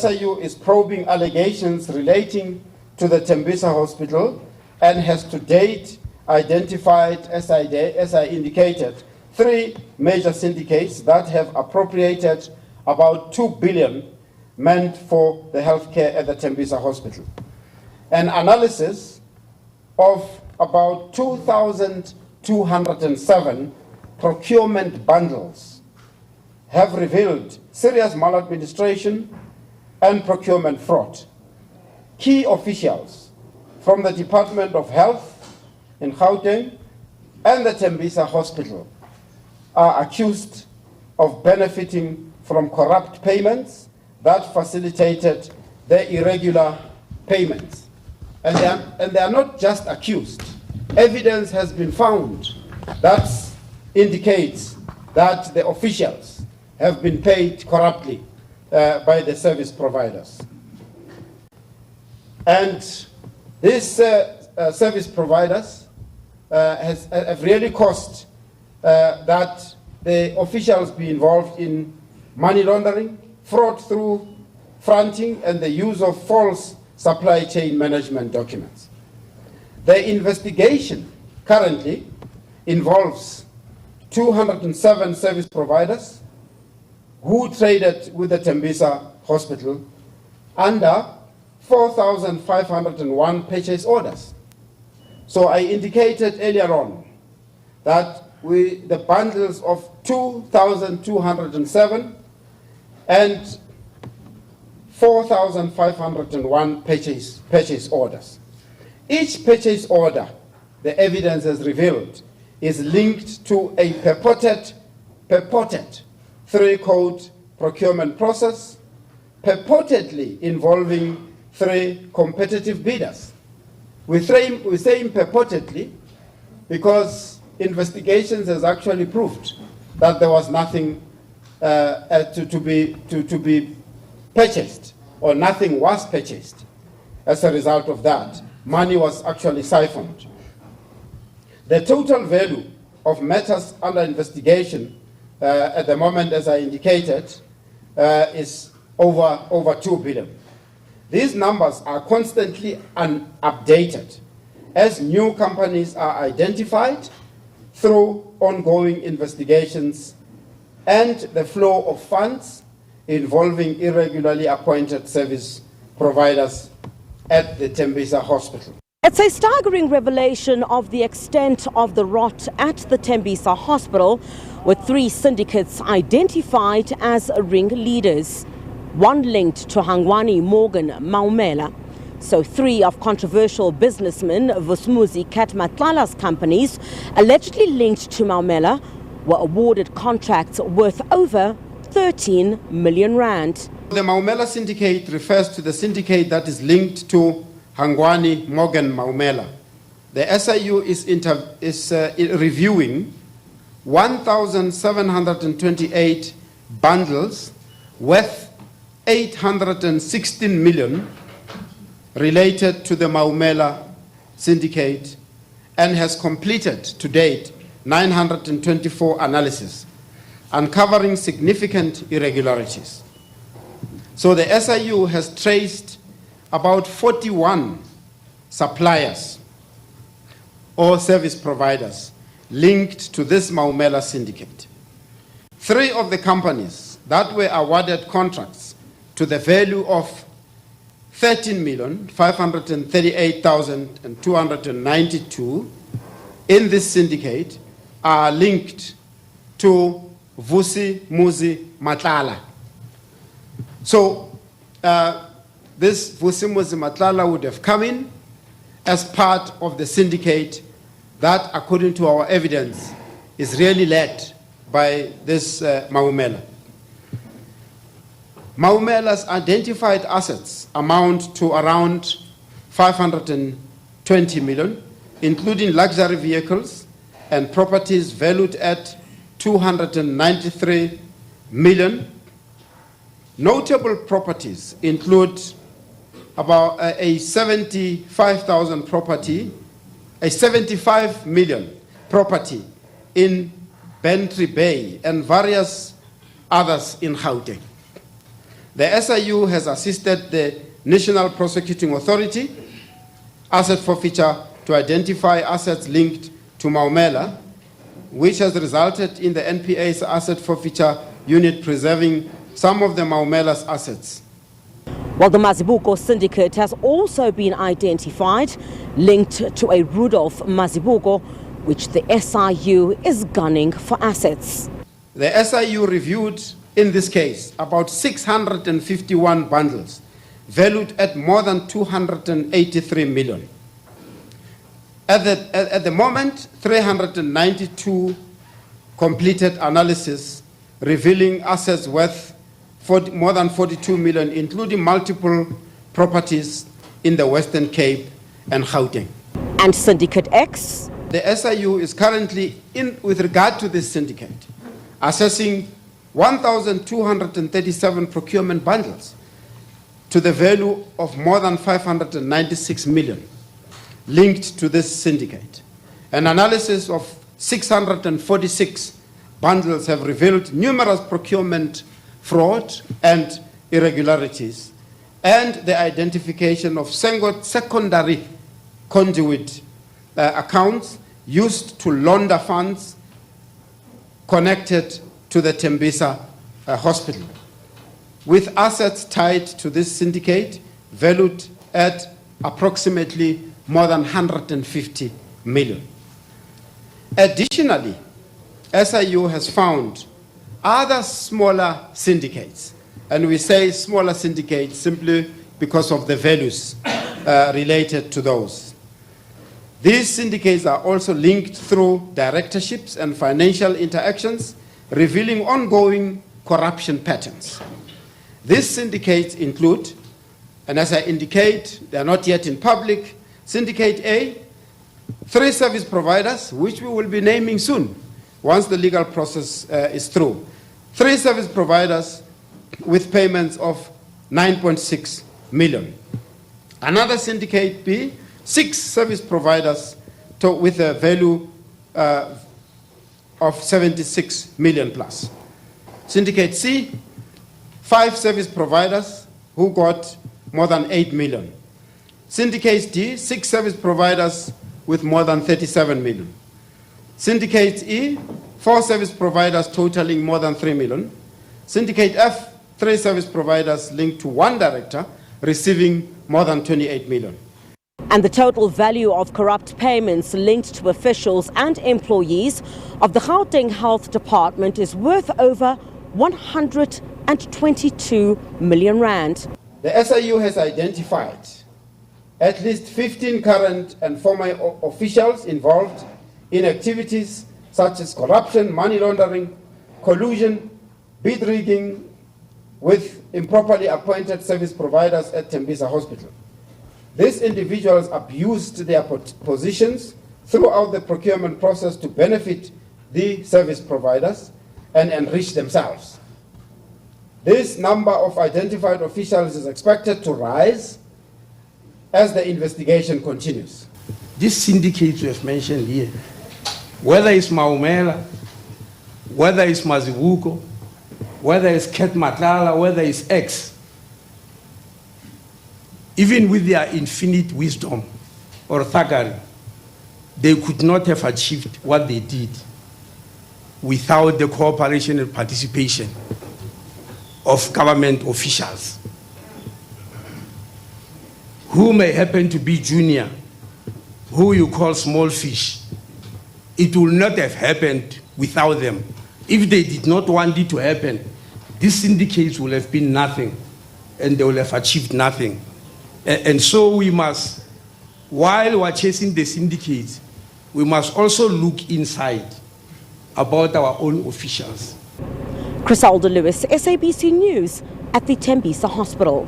SIU is probing allegations relating to the Tembisa Hospital and has to date identified, as I indicated, 3 major syndicates that have appropriated about 2 billion meant for the healthcare at the Tembisa Hospital. An analysis of about 2,207 procurement bundles have revealed serious maladministration and procurement fraud. Key officials from the Department of Health in Gauteng and the Tembisa Hospital are accused of benefiting from corrupt payments that facilitated their irregular payments. And they are not just accused. Evidence has been found that indicates that the officials have been paid corruptly by the service providers. And these service providers have really caused that the officials be involved in money laundering, fraud through fronting, and the use of false supply chain management documents. The investigation currently involves 207 service providers who traded with the Tembisa Hospital under 4,501 purchase orders. So I indicated earlier on that the bundles of 2,207 and 4,501 purchase orders. Each purchase order, the evidence has revealed, is linked to a purported 3-code procurement process, purportedly involving 3 competitive bidders. We're saying purportedly because investigations has actually proved that there was nothing to be purchased, or nothing was purchased. As a result of that, money was actually siphoned. The total value of matters under investigation at the moment, as I indicated, is over 2 billion. These numbers are constantly updated as new companies are identified through ongoing investigations and the flow of funds involving irregularly appointed service providers at the Tembisa Hospital. It's a staggering revelation of the extent of the rot at the Tembisa Hospital, with 3 syndicates identified as ringleaders, one linked to Hangwani Morgan Maumela. So 3 of controversial businessman Vusumuzi Cat Matlala's companies, allegedly linked to Maumela, were awarded contracts worth over 13 million rand. The Maumela Syndicate refers to the syndicate that is linked to Hangwani Morgan Maumela. The SIU is reviewing 1,728 bundles worth 816 million related to the Maumela Syndicate and has completed to date 924 analyses, uncovering significant irregularities. So the SIU has traced about 41 suppliers or service providers linked to this Maumela Syndicate. 3 of the companies that were awarded contracts to the value of 13,538,292 in this syndicate are linked to Vusumuzi Matlala. So this Vusumuzi Matlala would have come in as part of the syndicate that, according to our evidence, is really led by this Maumela. Maumela's identified assets amount to around 520 million, including luxury vehicles and properties valued at 293 million. Notable properties include about a 75 million property in Bantry Bay and various others in Gauteng. The SIU has assisted the National Prosecuting Authority, Asset Forfeiture, to identify assets linked to Maumela, which has resulted in the NPA's Asset Forfeiture Unit preserving some of the Maumela's assets. Well, the Mazibuko Syndicate has also been identified, linked to a Rudolph Mazibuko, which the SIU is gunning for assets. The SIU reviewed, in this case, about 651 bundles, valued at more than 283 million. At the moment, 392 completed analysis revealing assets worth more than 42 million, including multiple properties in the Western Cape and Gauteng. And Syndicate X? The SIU is currently, with regard to this syndicate, assessing 1,237 procurement bundles to the value of more than 596 million linked to this syndicate. An analysis of 646 bundles have revealed numerous procurement fraud and irregularities, and the identification of secondary conduit accounts used to launder funds connected to the Tembisa Hospital, with assets tied to this syndicate valued at approximately more than 150 million. Additionally, SIU has found other smaller syndicates, and we say smaller syndicates simply because of the values related to those. These syndicates are also linked through directorships and financial interactions, revealing ongoing corruption patterns. These syndicates include, and as I indicate, they are not yet in public, Syndicate A, 3 service providers, which we will be naming soon, once the legal process is through. 3 service providers with payments of 9.6 million. Another Syndicate B, 6 service providers with a value of 76 million plus. Syndicate C, 5 service providers who got more than 8 million. Syndicate D, 6 service providers with more than 37 million. Syndicate E, 4 service providers totaling more than 3 million. Syndicate F, 3 service providers linked to 1 director receiving more than 28 million. And the total value of corrupt payments linked to officials and employees of the Gauteng Health Department is worth over 122 million rand. The SIU has identified at least 15 current and former officials involved in activities such as corruption, money laundering, collusion, bid rigging with improperly appointed service providers at Tembisa Hospital. These individuals abused their positions throughout the procurement process to benefit the service providers and enrich themselves. This number of identified officials is expected to rise as the investigation continues. These syndicates we have mentioned here, whether it's Maumela, whether it's Mazibuko, whether it's Cat Matlala, whether it's X, even with their infinite wisdom or thuggery, they could not have achieved what they did without the cooperation and participation of government officials who may happen to be junior, who you call small fish. It will not have happened without them. If they did not want it to happen, these syndicates will have been nothing and they will have achieved nothing. And so we must, while we're chasing the syndicates, we must also look inside about our own officials. Crisalda Lewis, SABC News at the Tembisa Hospital.